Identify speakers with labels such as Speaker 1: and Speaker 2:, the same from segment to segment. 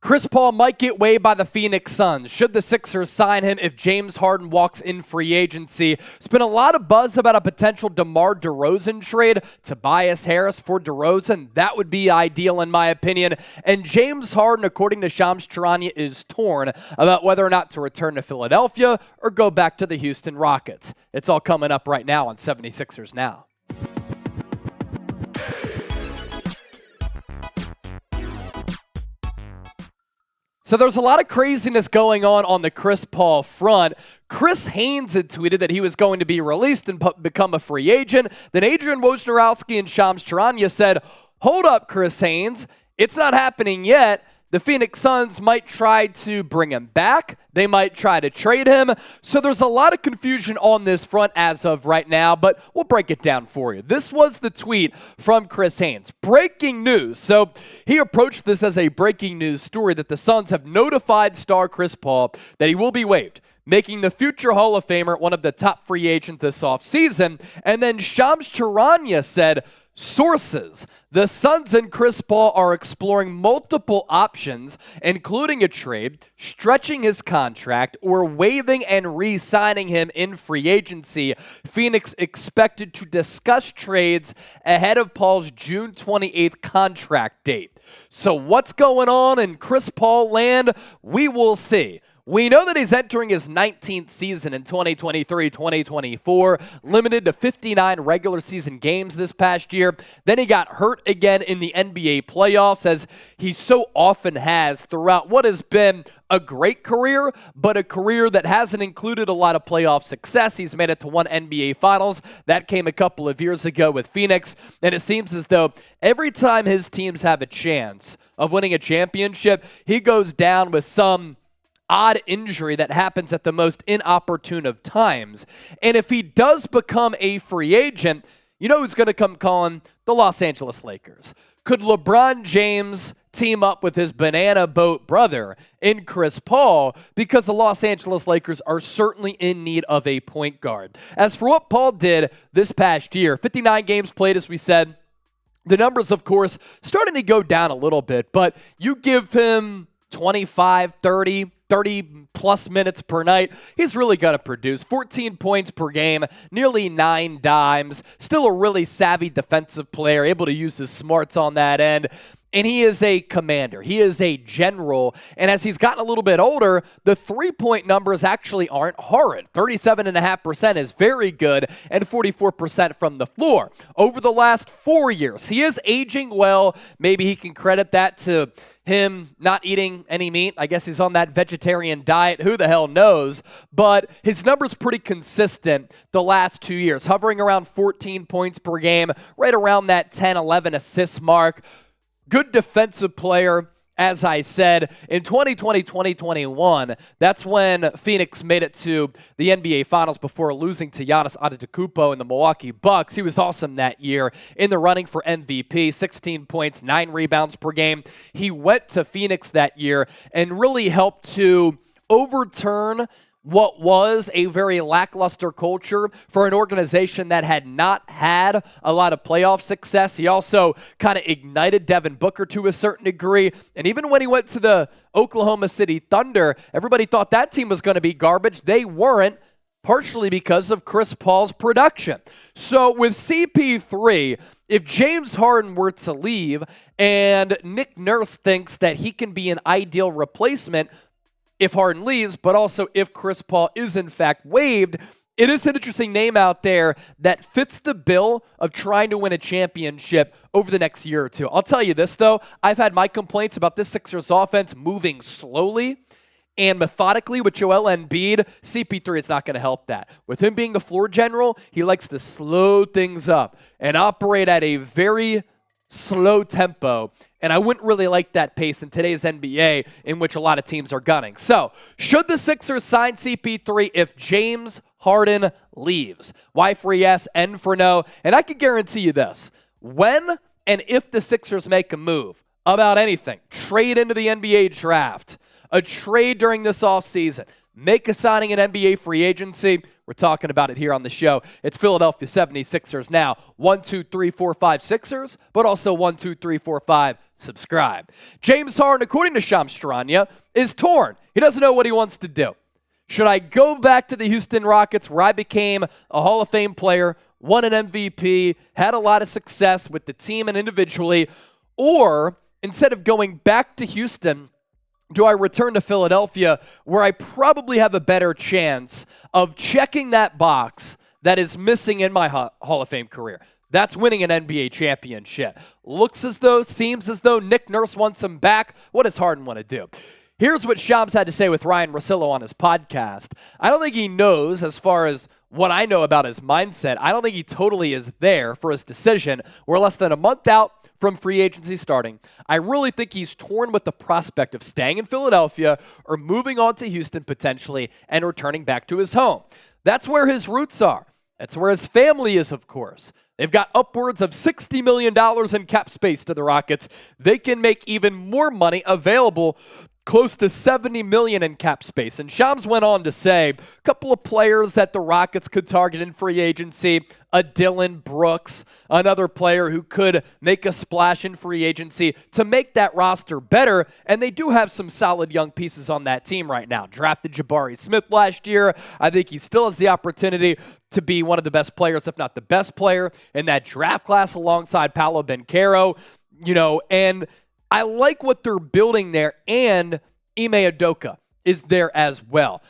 Speaker 1: Chris Paul might get waived by the Phoenix Suns. Should the Sixers sign him if James Harden walks in free agency? There's been a lot of buzz about a potential DeMar DeRozan trade. Tobias Harris for DeRozan. That would be ideal in my opinion. And James Harden, according to Charania, is torn about whether or not to return to Philadelphia or go back to the Houston Rockets. It's all coming up right now on 76ers Now. So there's a lot of craziness going on the Chris Paul front. Chris Haynes had tweeted that he was going to be released and become a free agent. Then Adrian Wojnarowski and Shams Charania said, hold up, Chris Haynes. It's not happening yet. The Phoenix Suns might try to bring him back. They might try to trade him. So there's a lot of confusion on this front as of right now, but we'll break it down for you. This was the tweet from Chris Haynes. Breaking news. So he approached this as a breaking news story that the Suns have notified star Chris Paul that he will be waived, making the future Hall of Famer one of the top free agents this offseason. And then Shams Charania said, sources, the Suns and Chris Paul are exploring multiple options, including a trade, stretching his contract, or waiving and re-signing him in free agency. Phoenix expected to discuss trades ahead of Paul's June 28th contract date. So what's going on in Chris Paul land? We will see. We know that he's entering his 19th season in 2023-2024, limited to 59 regular season games this past year. Then he got hurt again in the NBA playoffs, as he so often has throughout what has been a great career, but a career that hasn't included a lot of playoff success. He's made it to one NBA Finals. That came a couple of years ago with Phoenix, and it seems as though every time his teams have a chance of winning a championship, he goes down with some odd injury that happens at the most inopportune of times. And if he does become a free agent, you know who's going to come calling? The Los Angeles Lakers. Could LeBron James team up with his banana boat brother in Chris Paul? Because the Los Angeles Lakers are certainly in need of a point guard. As for what Paul did this past year, 59 games played, as we said. The numbers, of course, starting to go down a little bit, but you give him 25, 30 plus minutes per night, he's really going to produce 14 points per game, nearly 9 dimes, still a really savvy defensive player, able to use his smarts on that end. And he is a commander. He is a general. And as he's gotten a little bit older, the three-point numbers actually aren't horrid. 37.5% is very good, and 44% from the floor. Over the last 4 years, he is aging well. Maybe he can credit that to him not eating any meat. I guess he's on that vegetarian diet. Who the hell knows? But his number's pretty consistent the last 2 years, hovering around 14 points per game, right around that 10, 11 assist mark. Good defensive player, as I said. In 2020, 2021, that's when Phoenix made it to the NBA Finals before losing to Giannis Antetokounmpo in the Milwaukee Bucks. He was awesome that year in the running for MVP, 16 points, 9 rebounds per game. He went to Phoenix that year and really helped to overturn what was a very lackluster culture for an organization that had not had a lot of playoff success. He also kind of ignited Devin Booker to a certain degree. And even when he went to the Oklahoma City Thunder, everybody thought that team was going to be garbage. They weren't, partially because of Chris Paul's production. So with CP3, if James Harden were to leave and Nick Nurse thinks that he can be an ideal replacement if Harden leaves, but also if Chris Paul is in fact waived, it is an interesting name out there that fits the bill of trying to win a championship over the next year or two. I'll tell you this, though. I've had my complaints about this Sixers offense moving slowly and methodically with Joel Embiid. CP3 is not going to help that. With him being a floor general, he likes to slow things up and operate at a very slow tempo, and I wouldn't really like that pace in today's NBA in which a lot of teams are gunning. So, should the Sixers sign CP3 if James Harden leaves? Y for yes, N for no. And I can guarantee you this. When and if the Sixers make a move about anything, trade into the NBA draft, a trade during this offseason, make a signing in NBA free agency, We're talking about it here on the show. It's Philadelphia 76ers now. 1, 2, 3, 4, 5 Sixers, but also 1, 2, 3, 4, 5 subscribe. James Harden, according to Shams Charania, is torn. He doesn't know what he wants to do. Should I go back to the Houston Rockets where I became a Hall of Fame player, won an MVP, had a lot of success with the team and individually, or instead of going back to Houston, do I return to Philadelphia where I probably have a better chance of checking that box that is missing in my Hall of Fame career? That's winning an NBA championship. Looks as though, seems as though Nick Nurse wants him back. What does Harden want to do? Here's what Shams had to say with Ryan Russillo on his podcast. I don't think he knows, as far as what I know about his mindset, I don't think he totally is there for his decision. We're less than a month out from free agency starting. I really think he's torn with the prospect of staying in Philadelphia or moving on to Houston potentially and returning back to his home. That's where his roots are. That's where his family is, of course. They've got upwards of $60 million in cap space to the Rockets. They can make even more money available, close to $70 million in cap space. And Shams went on to say a couple of players that the Rockets could target in free agency, a Dylan Brooks, another player who could make a splash in free agency to make that roster better. And they do have some solid young pieces on that team right now. Drafted Jabari Smith last year. I think he still has the opportunity to be one of the best players, if not the best player in that draft class alongside Paolo Banchero, and I like what they're building there, and Ime Udoka is there as well.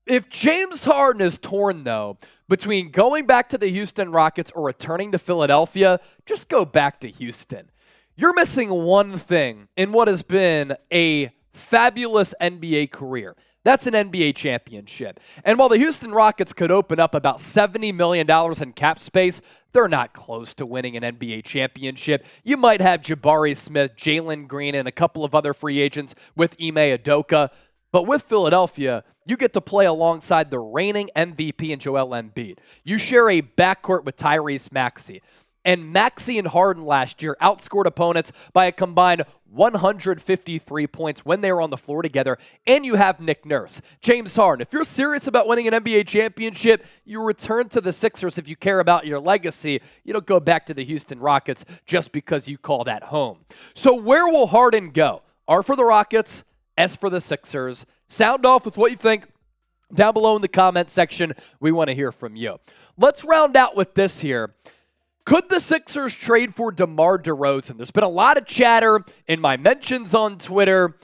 Speaker 1: If James Harden is torn, though, between going back to the Houston Rockets or returning to Philadelphia, just go back to Houston. You're missing one thing in what has been a fabulous NBA career. That's an NBA championship. And while the Houston Rockets could open up about $70 million in cap space, they're not close to winning an NBA championship. You might have Jabari Smith, Jalen Green, and a couple of other free agents with Ime Udoka. But with Philadelphia, you get to play alongside the reigning MVP and Joel Embiid. You share a backcourt with Tyrese Maxey. And Maxey and Harden last year outscored opponents by a combined 153 points when they were on the floor together. And you have Nick Nurse. James Harden, if you're serious about winning an NBA championship, you return to the Sixers if you care about your legacy. You don't go back to the Houston Rockets just because you call that home. So where will Harden go? R for the Rockets, S for the Sixers. Sound off with what you think down below in the comment section. We want to hear from you. Let's round out with this here. Could the Sixers trade for DeMar DeRozan? There's been a lot of chatter in my mentions on Twitter,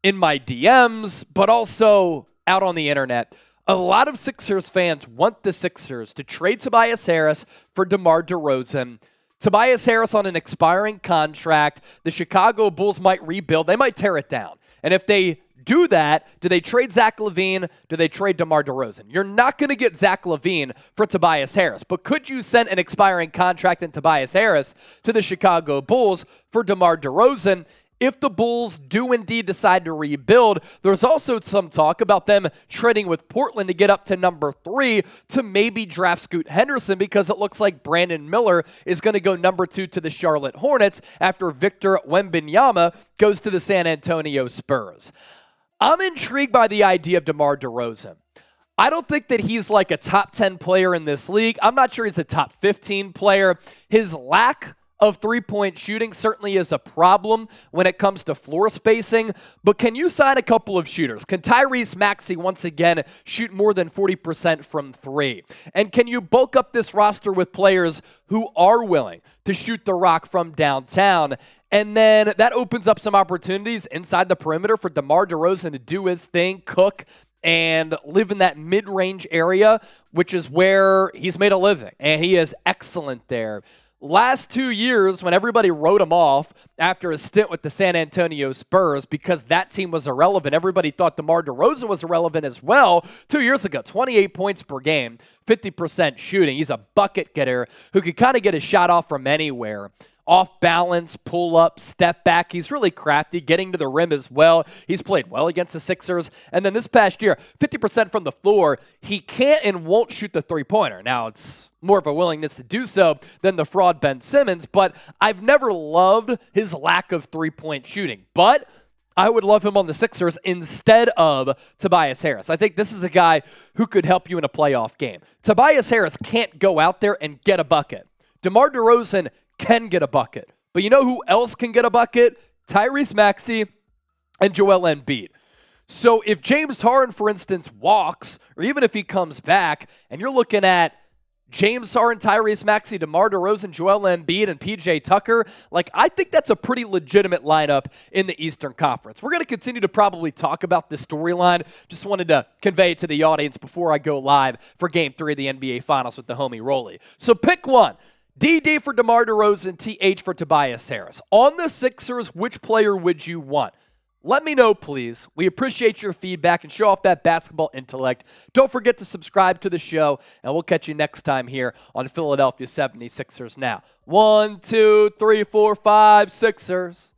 Speaker 1: in my DMs, but also out on the internet. A lot of Sixers fans want the Sixers to trade Tobias Harris for DeMar DeRozan. Tobias Harris on an expiring contract. The Chicago Bulls might rebuild. They might tear it down. And if they do that, do they trade Zach LaVine? Do they trade DeMar DeRozan? You're not going to get Zach LaVine for Tobias Harris, but could you send an expiring contract in Tobias Harris to the Chicago Bulls for DeMar DeRozan? If the Bulls do indeed decide to rebuild, there's also some talk about them trading with Portland to get up to number 3 to maybe draft Scoot Henderson, because it looks like Brandon Miller is going to go number 2 to the Charlotte Hornets after Victor Wembanyama goes to the San Antonio Spurs. I'm intrigued by the idea of DeMar DeRozan. I don't think that he's like a top 10 player in this league. I'm not sure he's a top 15 player. His lack of three-point shooting certainly is a problem when it comes to floor spacing, but can you sign a couple of shooters? Can Tyrese Maxey once again shoot more than 40% from 3? And can you bulk up this roster with players who are willing to shoot the rock from downtown? And then that opens up some opportunities inside the perimeter for DeMar DeRozan to do his thing, cook, and live in that mid-range area, which is where he's made a living, and he is excellent there. Last 2 years, when everybody wrote him off after a stint with the San Antonio Spurs because that team was irrelevant, everybody thought DeMar DeRozan was irrelevant as well. 2 years ago, 28 points per game, 50% shooting. He's a bucket getter who could kind of get a shot off from anywhere. Off balance, pull up, step back. He's really crafty, getting to the rim as well. He's played well against the Sixers. And then this past year, 50% from the floor. He can't and won't shoot the three-pointer. Now, it's more of a willingness to do so than the fraud Ben Simmons, but I've never loved his lack of three-point shooting. But I would love him on the Sixers instead of Tobias Harris. I think this is a guy who could help you in a playoff game. Tobias Harris can't go out there and get a bucket. DeMar DeRozan can get a bucket. But you know who else can get a bucket? Tyrese Maxey and Joel Embiid. So if James Harden, for instance, walks, or even if he comes back, and you're looking at James Harden, Tyrese Maxey, DeMar DeRozan, Joel Embiid, and PJ Tucker, I think that's a pretty legitimate lineup in the Eastern Conference. We're going to continue to probably talk about this storyline. Just wanted to convey it to the audience before I go live for Game 3 of the NBA Finals with the homie Rolly. So pick one. DD for DeMar DeRozan, TH for Tobias Harris. On the Sixers, which player would you want? Let me know, please. We appreciate your feedback and show off that basketball intellect. Don't forget to subscribe to the show, and we'll catch you next time here on Philadelphia 76ers Now. 1, 2, 3, 4, 5, Sixers.